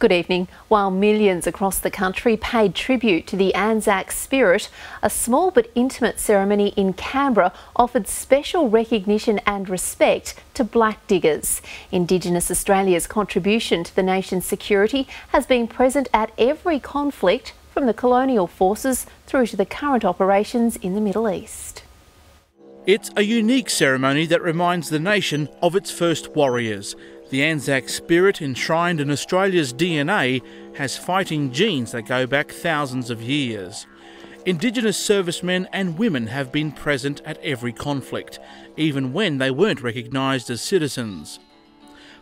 Good evening. While millions across the country paid tribute to the Anzac spirit, a small but intimate ceremony in Canberra offered special recognition and respect to black diggers. Indigenous Australia's contribution to the nation's security has been present at every conflict, from the colonial forces through to the current operations in the Middle East. It's a unique ceremony that reminds the nation of its first warriors. The Anzac spirit, enshrined in Australia's DNA, has fighting genes that go back thousands of years. Indigenous servicemen and women have been present at every conflict, even when they weren't recognised as citizens.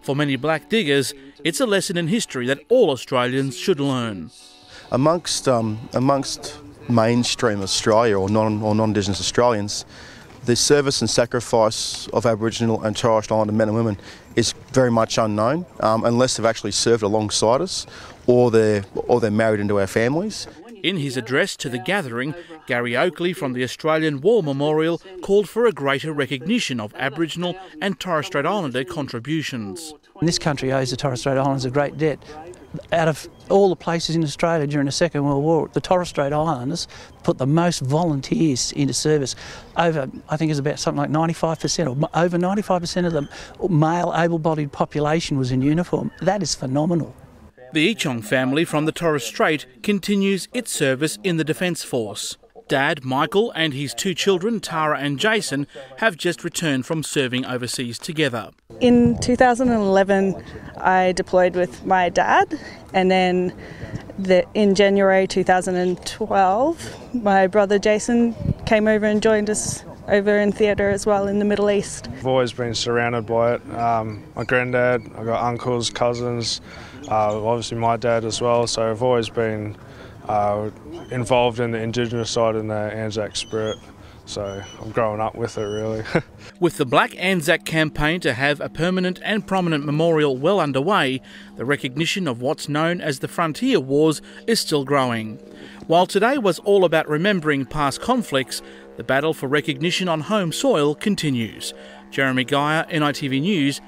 For many black diggers, it's a lesson in history that all Australians should learn. Amongst mainstream Australia or non-Indigenous Australians, the service and sacrifice of Aboriginal and Torres Strait Islander men and women is very much unknown, unless they've actually served alongside us or they're married into our families. In his address to the gathering, Gary Oakley from the Australian War Memorial called for a greater recognition of Aboriginal and Torres Strait Islander contributions. This country owes the Torres Strait Islanders a great debt. Out of all the places in Australia during the Second World War, the Torres Strait Islanders put the most volunteers into service. Over, I think it's about something like 95%, or over 95% of the male able-bodied population was in uniform. That is phenomenal. The Echong family from the Torres Strait continues its service in the Defence Force. Dad, Michael, and his two children, Tara and Jason, have just returned from serving overseas together. In 2011, I deployed with my dad, and then in January 2012, my brother Jason came over and joined us over in theatre as well in the Middle East. I've always been surrounded by it. My granddad, I've got uncles, cousins, obviously my dad as well, so I've always been involved in the Indigenous side and the Anzac spirit, so I'm growing up with it really. With the Black Anzac campaign to have a permanent and prominent memorial well underway, the recognition of what's known as the Frontier Wars is still growing. While today was all about remembering past conflicts, the battle for recognition on home soil continues. Jeremy Geyer, NITV News.